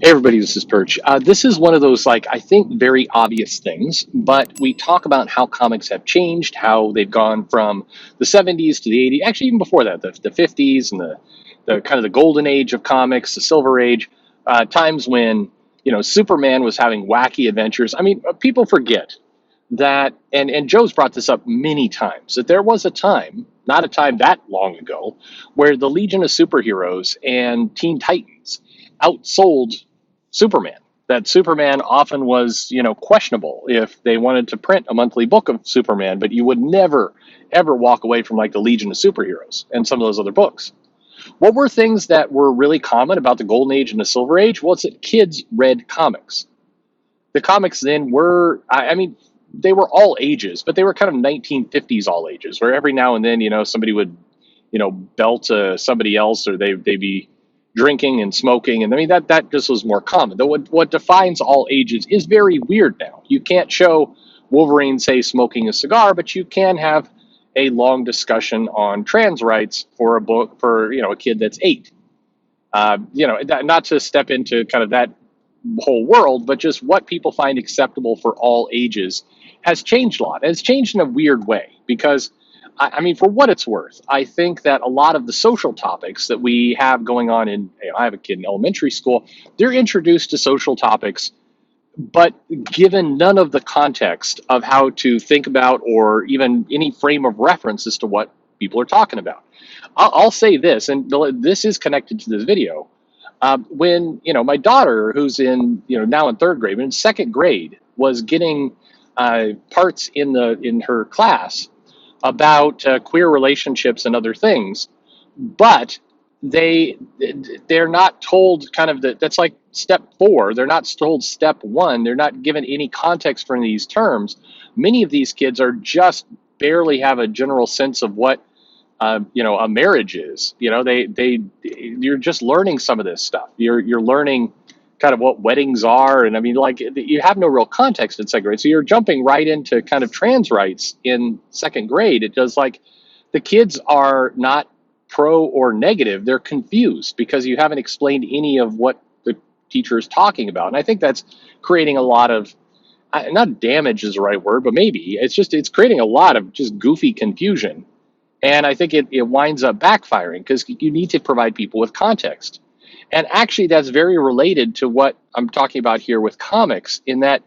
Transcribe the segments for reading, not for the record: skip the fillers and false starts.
Hey everybody, this is Perch. This is one of those, like, I think very obvious things, but we talk about how comics have changed, how they've gone from the 70s to the 80s, actually even before that, the 50s and the kind of the golden age of comics, the silver age, times when, Superman was having wacky adventures. I mean, people forget that, and Joe's brought this up many times, that there was a time, not a time that long ago, where the Legion of Superheroes and Teen Titans outsold Superman. That Superman often was, questionable if they wanted to print a monthly book of Superman, but you would never, ever walk away from like the Legion of Superheroes and some of those other books. What were things that were really common about the Golden Age and the Silver Age? Well, it's that kids read comics. The comics then were, I mean, they were all ages, but they were kind of 1950s all ages, where every now and then, somebody would, belt somebody else, or they'd be drinking and smoking. And I mean, that just was more common. Though what defines all ages is very weird now. You can't show Wolverine, say, smoking a cigar, but you can have a long discussion on trans rights for a book for, a kid that's 8. Not to step into kind of that whole world, but just what people find acceptable for all ages has changed a lot. It's changed in a weird way because, I mean, for what it's worth, I think that a lot of the social topics that we have going on I have a kid in elementary school, they're introduced to social topics, but given none of the context of how to think about or even any frame of reference as to what people are talking about. I'll say this, and this is connected to this video. When my daughter, who's in now in third grade, but in second grade, was getting parts in her class about queer relationships and other things, but they're not told kind of that's like step 4. They're not told step 1. They're not given any context for these terms. Many of these kids are just barely have a general sense of what a marriage is. You're just learning some of this stuff. You're learning kind of what weddings are, and I mean, like, you have no real context in second grade, so you're jumping right into kind of trans rights in second grade. It does, like, the kids are not pro or negative; they're confused because you haven't explained any of what the teacher is talking about, and I think that's creating a lot of not damage is the right word, but maybe it's creating a lot of just goofy confusion. And I think it winds up backfiring because you need to provide people with context. And actually, that's very related to what I'm talking about here with comics, in that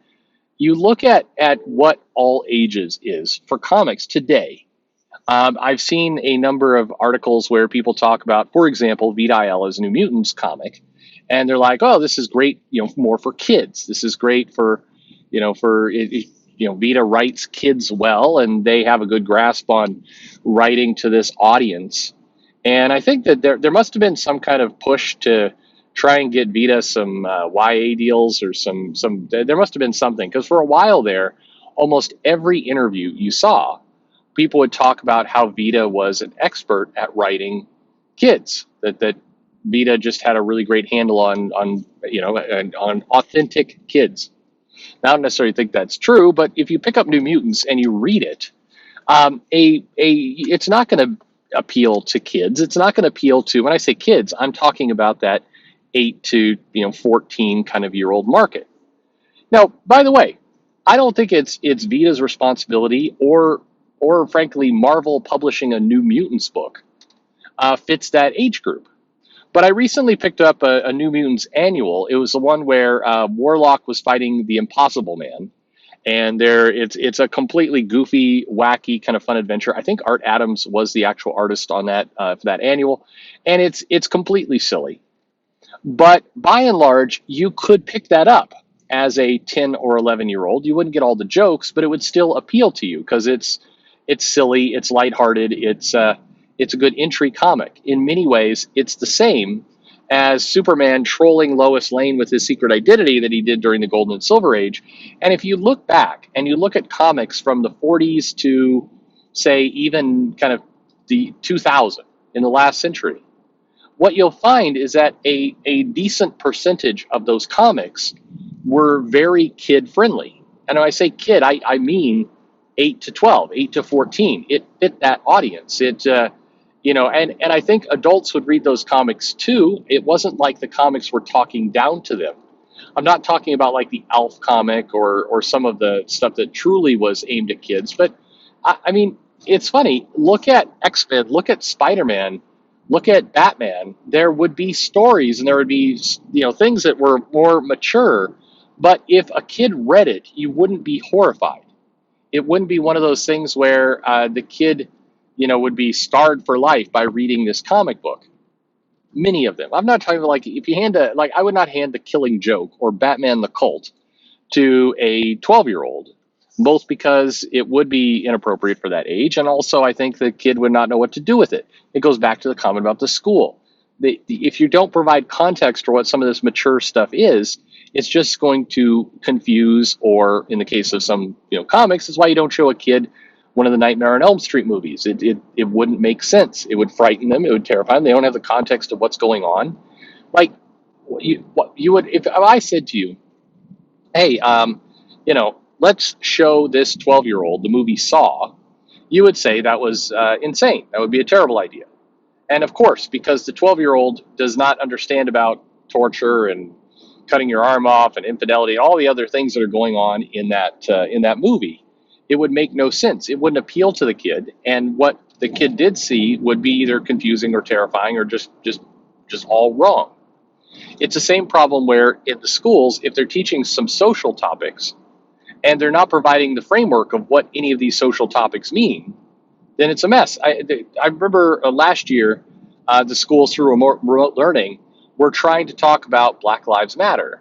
you look at what all ages is for comics today. I've seen a number of articles where people talk about, for example, Vita Ayala's New Mutants comic, and they're like, "Oh, this is great, more for kids. This is great for, Vita writes kids well, and they have a good grasp on writing to this audience." And I think that there must have been some kind of push to try and get Vita some YA deals, or some. There must have been something, because for a while there, almost every interview you saw, people would talk about how Vita was an expert at writing kids. That Vita just had a really great handle on authentic kids. Now, I don't necessarily think that's true, but if you pick up New Mutants and you read it, it's not going to appeal to kids. It's not going to appeal to, when I say kids, I'm talking about that 8 to 14 kind of year old market. Now, by the way, I don't think it's Vita's responsibility, or frankly Marvel publishing a New Mutants book fits that age group. But I recently picked up a New Mutants annual. It was the one where Warlock was fighting the Impossible Man, and it's a completely goofy, wacky kind of fun adventure. I think Art Adams was the actual artist on that for that annual, and it's completely silly. But by and large, you could pick that up as a 10 or 11-year-old. You wouldn't get all the jokes, but it would still appeal to you because it's silly, it's lighthearted, it's a good entry comic. In many ways, it's the same as Superman trolling Lois Lane with his secret identity that he did during the Golden and Silver Age. And if you look back and you look at comics from the 40s to, say, even kind of the 2000 in the last century, what you'll find is that a decent percentage of those comics were very kid friendly. And when I say kid, I mean 8 to 12, 8 to 14. It fit that audience. And I think adults would read those comics too. It wasn't like the comics were talking down to them. I'm not talking about like the Alf comic or some of the stuff that truly was aimed at kids, but I mean, it's funny. Look at X-Men, look at Spider-Man, look at Batman. There would be stories and there would be, things that were more mature, but if a kid read it, you wouldn't be horrified. It wouldn't be one of those things where the kid, would be scarred for life by reading this comic book. Many of them. I'm not talking about like if you I would not hand The Killing Joke or Batman the Cult to a 12-year-old, both because it would be inappropriate for that age, and also I think the kid would not know what to do with it. It goes back to the comment about the school. If you don't provide context for what some of this mature stuff is, it's just going to confuse, or in the case of some comics, that's why you don't show a kid one of the Nightmare on Elm Street movies. It wouldn't make sense. It would frighten them. It would terrify them. They don't have the context of what's going on. Like what you would if I said to you, hey, let's show this 12-year-old the movie Saw, you would say that was insane. That would be a terrible idea. And of course, because the 12-year-old does not understand about torture and cutting your arm off and infidelity, all the other things that are going on in that movie, it would make no sense. It wouldn't appeal to the kid, and what the kid did see would be either confusing or terrifying or just all wrong. It's the same problem where in the schools, if they're teaching some social topics and they're not providing the framework of what any of these social topics mean, then it's a mess. I remember last year, the schools through remote learning were trying to talk about Black Lives Matter.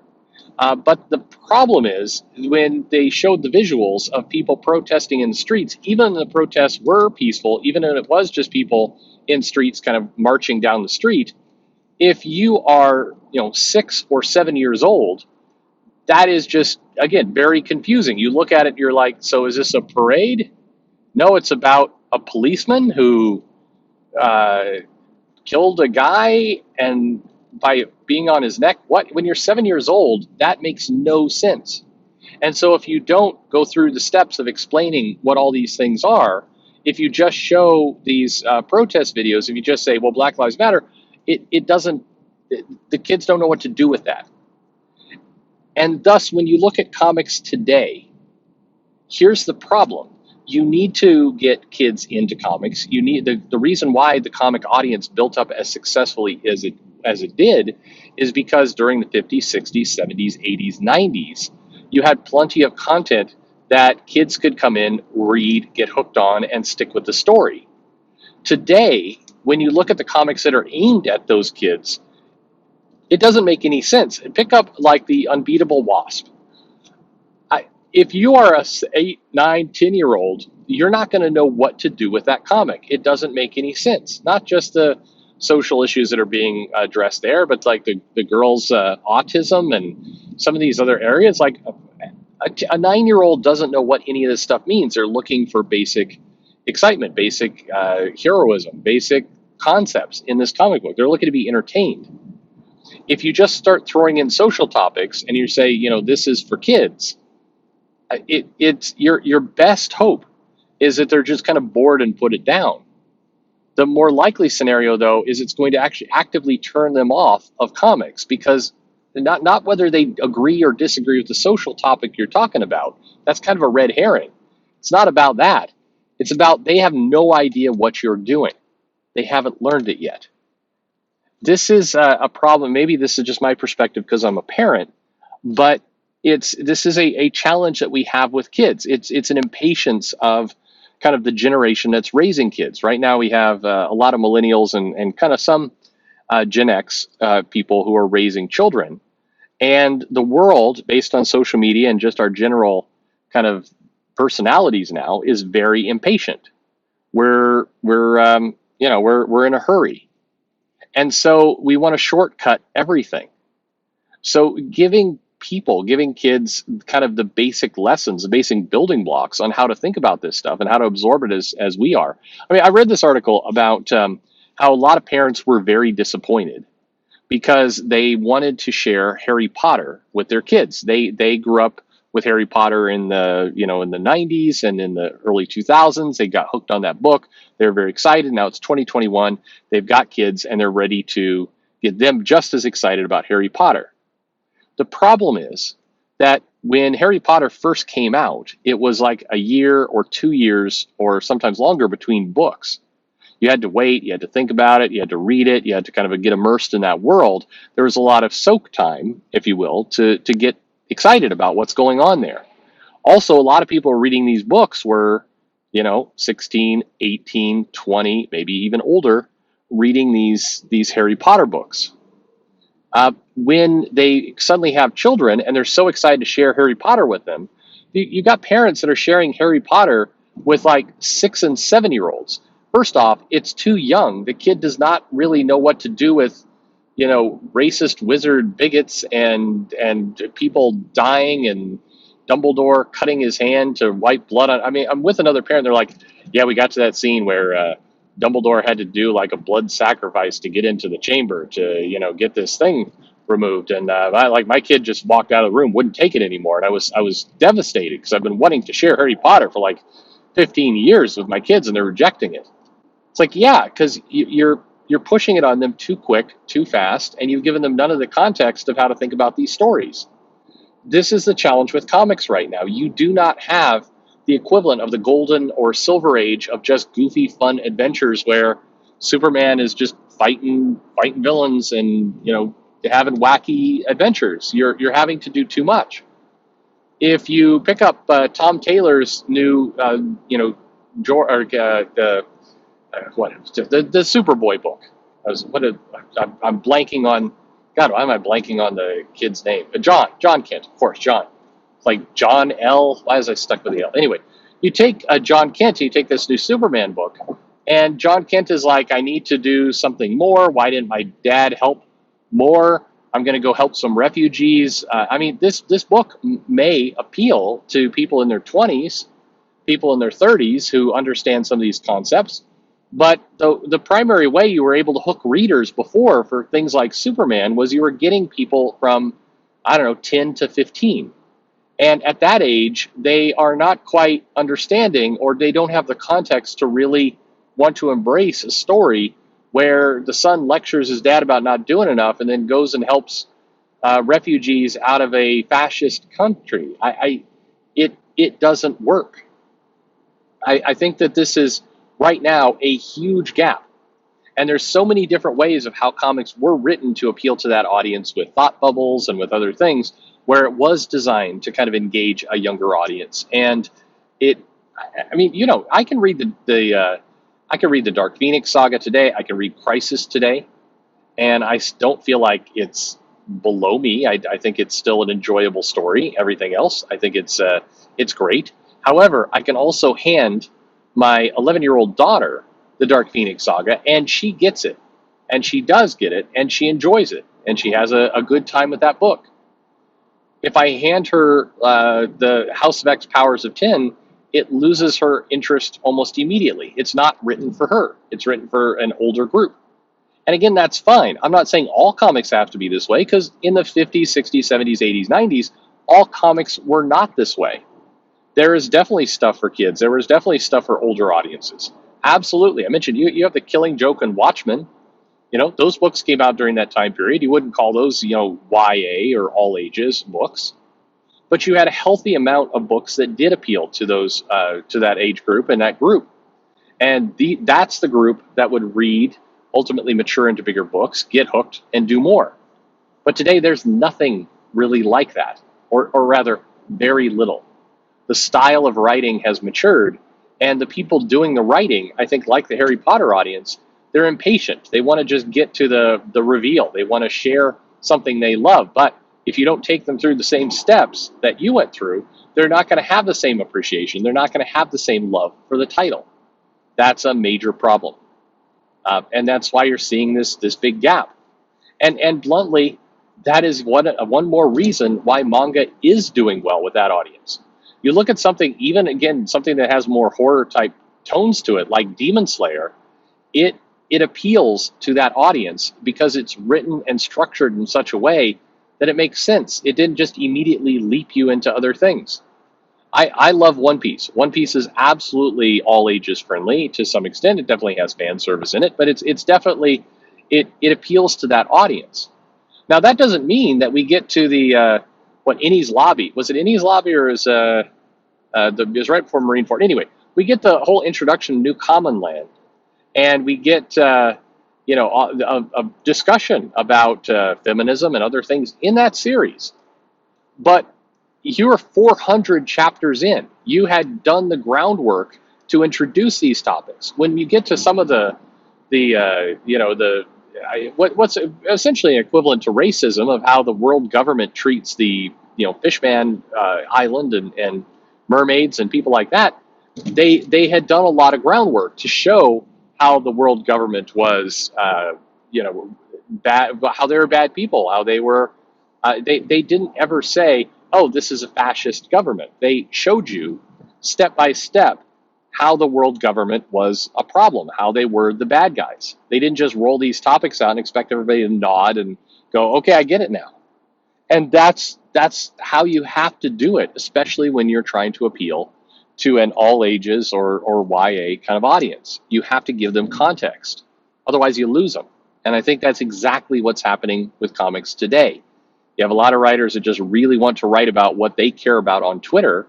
But the problem is when they showed the visuals of people protesting in the streets, even when the protests were peaceful, even when it was just people in streets kind of marching down the street, if you are 6 or 7 years old, that is just, again, very confusing. You look at it, you're like, so is this a parade? No, it's about a policeman who killed a guy and by being on his neck. What? When you're 7 years old, that makes no sense. And so if you don't go through the steps of explaining what all these things are, if you just show these protest videos, if you just say, well, Black Lives Matter, it doesn't, the kids don't know what to do with that. And thus, when you look at comics today, here's the problem. You need to get kids into comics. You need the reason why the comic audience built up as successfully as it did is because during the 50s, 60s, 70s, 80s, 90s, you had plenty of content that kids could come in, read, get hooked on, and stick with the story. Today, when you look at the comics that are aimed at those kids, it doesn't make any sense. Pick up like the Unbeatable Wasp. If you are a 8, 9, 10-year-old, you're not going to know what to do with that comic. It doesn't make any sense. Not just the social issues that are being addressed there, but like the girls' autism and some of these other areas. Like a 9-year-old doesn't know what any of this stuff means. They're looking for basic excitement, basic heroism, basic concepts in this comic book. They're looking to be entertained. If you just start throwing in social topics and you say, this is for kids, it's your best hope is that they're just kind of bored and put it down. The more likely scenario, though, is it's going to actually actively turn them off of comics because not whether they agree or disagree with the social topic you're talking about. That's kind of a red herring. It's not about that. It's about they have no idea what you're doing. They haven't learned it yet. This is a problem. Maybe this is just my perspective because I'm a parent, but this is a challenge that we have with kids. It's an impatience of kind of the generation that's raising kids. Right now we have a lot of millennials and kind of some Gen X people who are raising children. And the world, based on social media and just our general kind of personalities now, is very impatient. We're in a hurry. And so we want to shortcut everything. So giving kids kind of the basic lessons, the basic building blocks on how to think about this stuff and how to absorb it as we are. I mean, I read this article about how a lot of parents were very disappointed because they wanted to share Harry Potter with their kids. They grew up with Harry Potter in the 90s and in the early 2000s. They got hooked on that book. They were very excited. Now it's 2021. They've got kids and they're ready to get them just as excited about Harry Potter. The problem is that when Harry Potter first came out, it was like a year or 2 years or sometimes longer between books. You had to wait, you had to think about it, you had to read it, you had to kind of get immersed in that world. There was a lot of soak time, if you will, to get excited about what's going on there. Also, a lot of people reading these books were, 16, 18, 20, maybe even older, reading these Harry Potter books. When they suddenly have children and they're so excited to share Harry Potter with them, you got parents that are sharing Harry Potter with like 6 and 7 year olds. First off, it's too young. The kid does not really know what to do with, racist wizard bigots and people dying and Dumbledore cutting his hand to wipe blood on. I mean, I'm with another parent. They're like, yeah, we got to that scene where Dumbledore had to do like a blood sacrifice to get into the chamber to, get this thing removed. And my kid just walked out of the room, wouldn't take it anymore. And I was devastated because I've been wanting to share Harry Potter for like 15 years with my kids, and they're rejecting it. It's like, yeah, because you're pushing it on them too quick, too fast, and you've given them none of the context of how to think about these stories. This is the challenge with comics right now. You do not have the equivalent of the golden or silver age of just goofy, fun adventures where Superman is just fighting villains and having wacky adventures. You're having to do too much. If you pick up Tom Taylor's new, the Superboy book. I'm blanking on. God, why am I blanking on the kid's name? John Kent, of course, John. Like John L. Why is I stuck with the L? Anyway, you take John Kent, you take this new Superman book, and John Kent is like, I need to do something more. Why didn't my dad help more? I'm going to go help some refugees. This book may appeal to people in their 20s, people in their 30s who understand some of these concepts. But the primary way you were able to hook readers before for things like Superman was you were getting people from, 10 to 15. And at that age, they are not quite understanding, or they don't have the context to really want to embrace a story where the son lectures his dad about not doing enough and then goes and helps refugees out of a fascist country. It doesn't work. I think that this is right now a huge gap. And there's so many different ways of how comics were written to appeal to that audience with thought bubbles and with other things, where it was designed to kind of engage a younger audience. And I can read the Dark Phoenix saga today. I can read Crisis today, and I don't feel like it's below me. I think it's still an enjoyable story. Everything else, I think it's great. However, I can also hand my 11-year-old daughter the Dark Phoenix saga, and she gets it, and she does get it, and she enjoys it, and she has a good time with that book. If I hand her the House of X Powers of 10, it loses her interest almost immediately. It's not written for her. It's written for an older group. And again, that's fine. I'm not saying all comics have to be this way, because in the 50s, 60s, 70s, 80s, 90s, all comics were not this way. There is definitely stuff for kids. There was definitely stuff for older audiences. Absolutely. I mentioned you have The Killing Joke and Watchmen. Those books came out during that time period. You wouldn't call those, YA or all ages books. But you had a healthy amount of books that did appeal to those, to that age group and that group. And that's the group that would read, ultimately mature into bigger books, get hooked, and do more. But today there's nothing really like that, or rather, very little. The style of writing has matured, and the people doing the writing, I think, like the Harry Potter audience, they're impatient. They want to just get to the reveal. They want to share something they love. But if you don't take them through the same steps that you went through, they're not going to have the same appreciation. They're not going to have the same love for the title. That's a major problem. And that's why you're seeing this big gap. And bluntly, that is one more reason why manga is doing well with that audience. You look at something, even again, something that has more horror type tones to it, like Demon Slayer, it appeals to that audience because it's written and structured in such a way that it makes sense. It didn't just immediately leap you into other things. I love One Piece. One Piece is absolutely all ages friendly to some extent. It definitely has fan service in it, but it's definitely, it appeals to that audience. Now that doesn't mean that we get to the what Innie's Lobby was it Innie's Lobby or it was right before Marineford. Anyway, we get the whole introduction of New Common Land, and we get a discussion about feminism and other things in that series. But you were 400 chapters in. You had done the groundwork to introduce these topics. When you get to some of what's essentially equivalent to racism of how the world government treats the Fishman Island and mermaids and people like that, they had done a lot of groundwork to show how the world government was bad, how they were bad people, how they were they didn't ever say, oh, this is a fascist government. They showed you step by step how the world government was a problem, how they were the bad guys. They didn't just roll these topics out and expect everybody to nod and go, okay, I get it now. And that's how you have to do it, especially when you're trying to appeal to an all ages or YA kind of audience. You have to give them context. Otherwise, you lose them. And I think that's exactly what's happening with comics today. You have a lot of writers that just really want to write about what they care about on Twitter,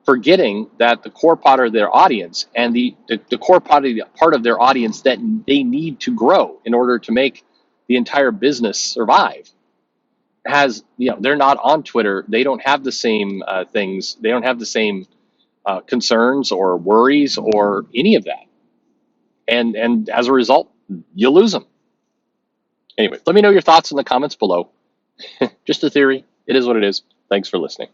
forgetting that the core part of their audience and the core part of their audience that they need to grow in order to make the entire business survive they're not on Twitter. They don't have the same things. They don't have the same concerns or worries or any of that. And as a result, you lose them. Anyway, let me know your thoughts in the comments below. Just a theory. It is what it is. Thanks for listening.